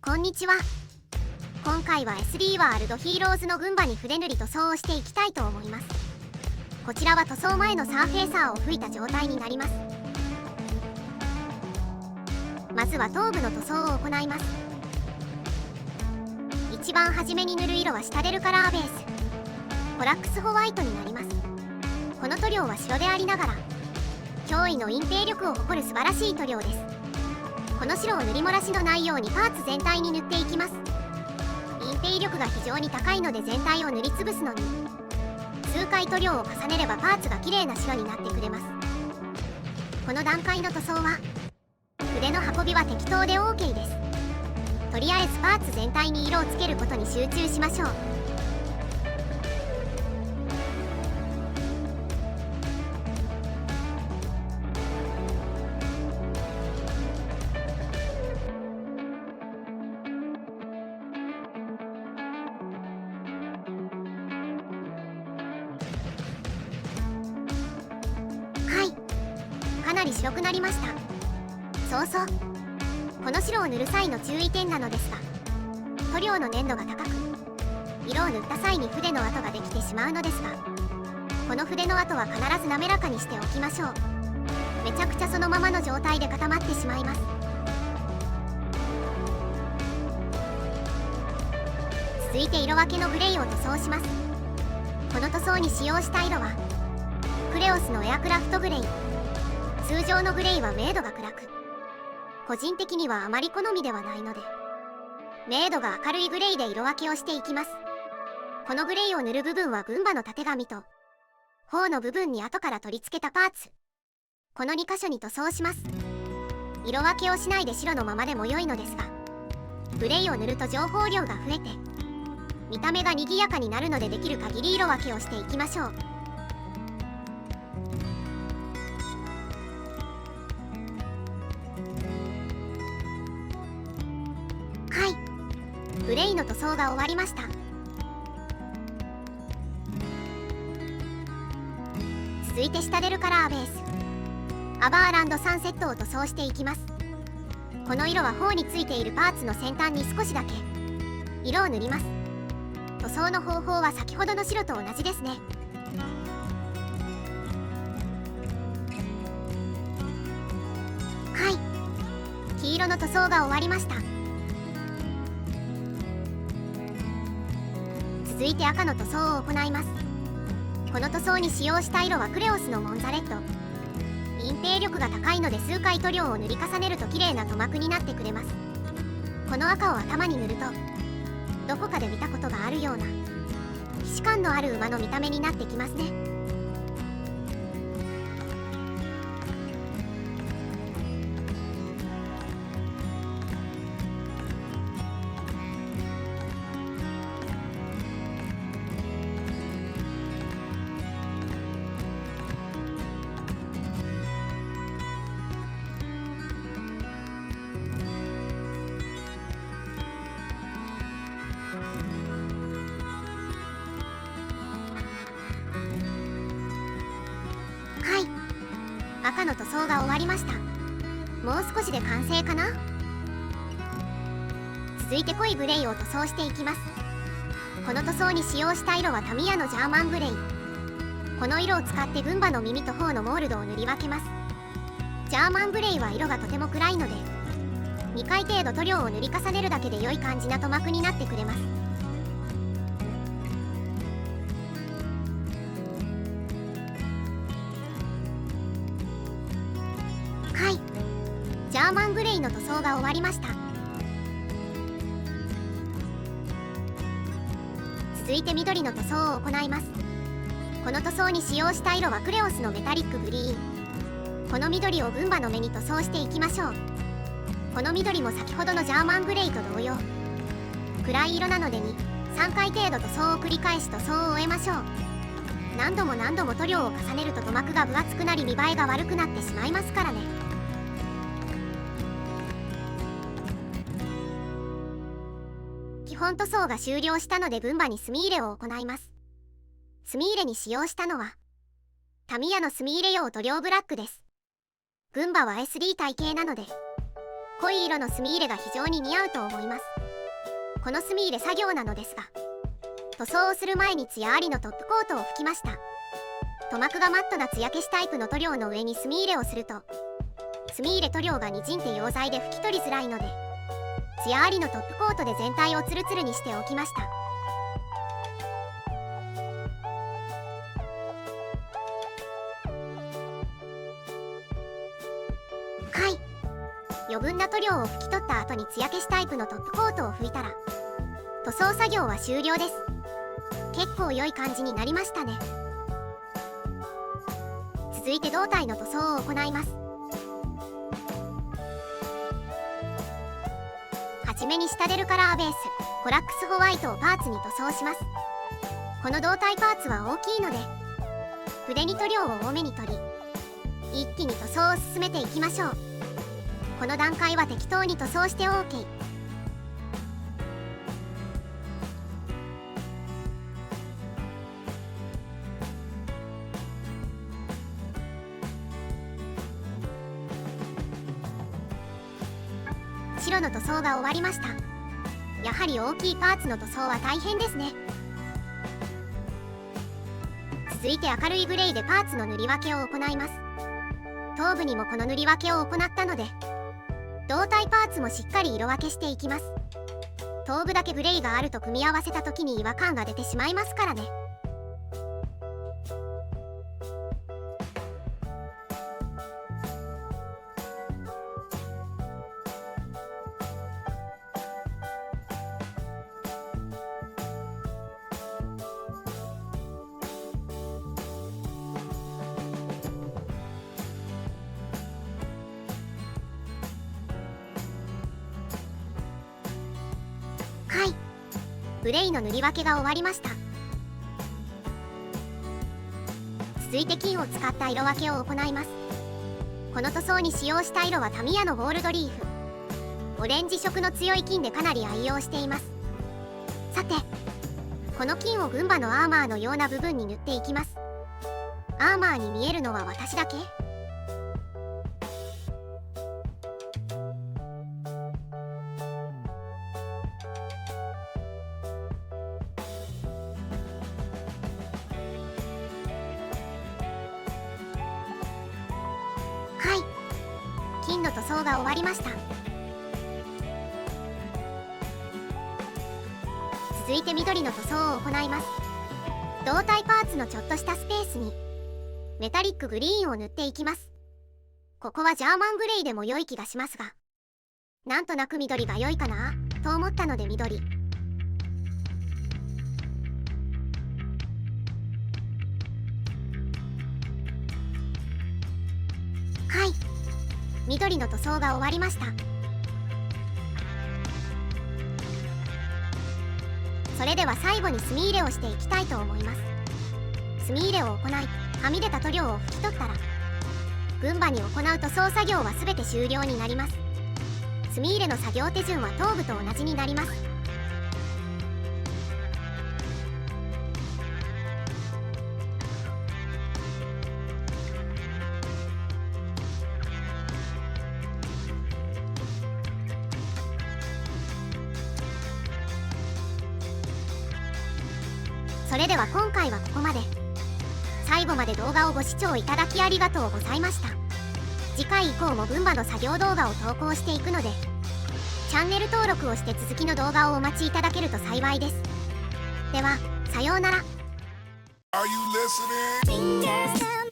こんにちは。今回は SD ワールドヒーローズの群馬に筆塗り塗装をしていきたいと思います。こちらは塗装前のサーフェーサーを吹いた状態になります。まずは頭部の塗装を行います。一番初めに塗る色はシタデルカラーベースコラックスホワイトになります。この塗料は白でありながら驚異の隠蔽力を誇る素晴らしい塗料です。この白を塗り漏らしのないようにパーツ全体に塗っていきます。隠蔽力が非常に高いので全体を塗りつぶすのに数回塗料を重ねればパーツが綺麗な白になってくれます。この段階の塗装は筆の運びは適当で OK です。とりあえずパーツ全体に色をつけることに集中しましょう。かなり白くなりました。そうそう、この白を塗る際の注意点なのですが、塗料の粘度が高く色を塗った際に筆の跡ができてしまうのですが、この筆の跡は必ず滑らかにしておきましょう。めちゃくちゃそのままの状態で固まってしまいます。続いて色分けのグレーを塗装します。この塗装に使用した色はクレオスのエアクラフトグレー。通常のグレーは明度が暗く個人的にはあまり好みではないので、明度が明るいグレーで色分けをしていきます。このグレーを塗る部分は群馬のたてがみと頬の部分に後から取り付けたパーツ、この2箇所に塗装します。色分けをしないで白のままでも良いのですが、グレーを塗ると情報量が増えて見た目が賑やかになるので、できる限り色分けをしていきましょう。グレーの塗装が終わりました。続いてシタデルカラーベースアバーランドサンセットを塗装していきます。この色は頬についているパーツの先端に少しだけ色を塗ります。塗装の方法は先ほどの白と同じですね。黄色の塗装が終わりました。続いて赤の塗装を行います。この塗装に使用した色はクレオスのモンザレット。隠蔽力が高いので数回塗料を塗り重ねると綺麗な塗膜になってくれます。この赤を頭に塗るとどこかで見たことがあるような既視感のある馬の見た目になってきますね。赤の塗装が終わりました。もう少しで完成かな。続いて濃いグレーを塗装していきます。この塗装に使用した色はタミヤのジャーマングレー。この色を使って群馬の耳と頬のモールドを塗り分けます。ジャーマングレーは色がとても暗いので2回程度塗料を塗り重ねるだけで良い感じな塗膜になってくれます。ジャーマングレーの塗装が終わりました。続いて緑の塗装を行います。この塗装に使用した色はクレオスのメタリックグリーン。この緑を群馬の目に塗装していきましょう。この緑も先ほどのジャーマングレーと同様暗い色なので3回程度塗装を繰り返し塗装を終えましょう。何度も塗料を重ねると塗膜が分厚くなり見栄えが悪くなってしまいますからね。基本塗装が終了したので群馬に墨入れを行います。墨入れに使用したのはタミヤの墨入れ用塗料ブラックです。群馬は SD 体型なので濃い色の墨入れが非常に似合うと思います。この墨入れ作業なのですが、塗装をする前にツヤありのトップコートを拭きました。塗膜がマットな艶消しタイプの塗料の上に墨入れをすると、墨入れ塗料がにじんで溶剤で拭き取りづらいので、ツヤありのトップコートで全体をツルツルにしておきました。はい、余分な塗料を拭き取った後に艶消しタイプのトップコートを拭いたら、塗装作業は終了です。結構良い感じになりましたね。続いて胴体の塗装を行います。はじめにシタデルカラーベースコラックスホワイトをパーツに塗装します。この胴体パーツは大きいので、筆に塗料を多めに取り、一気に塗装を進めていきましょう。この段階は適当に塗装して OK。白の塗装が終わりました。やはり大きいパーツの塗装は大変ですね。続いて明るいグレーでパーツの塗り分けを行います。頭部にもこの塗り分けを行ったので、胴体パーツもしっかり色分けしていきます。頭部だけグレーがあると組み合わせた時に違和感が出てしまいますからね。はい、グレーの塗り分けが終わりました。続いて金を使った色分けを行います。この塗装に使用した色はタミヤのゴールドリーフ。オレンジ色の強い金でかなり愛用しています。さて、この金を群馬のアーマーのような部分に塗っていきます。アーマーに見えるのは私だけ？はい、金の塗装が終わりました。続いて緑の塗装を行います。胴体パーツのちょっとしたスペースにメタリックグリーンを塗っていきます。ここはジャーマングレイでも良い気がしますが、なんとなく緑が良いかなと思ったので緑。はい、緑の塗装が終わりました。それでは最後に墨入れをしていきたいと思います。墨入れを行い、はみ出た塗料を拭き取ったら、群馬に行う塗装作業は全て終了になります。墨入れの作業手順は頭部と同じになります。それでは今回はここまで。最後まで動画をご視聴いただきありがとうございました。次回以降も群馬の作業動画を投稿していくので、チャンネル登録をして続きの動画をお待ちいただけると幸いです。では、さようなら。Are you listening?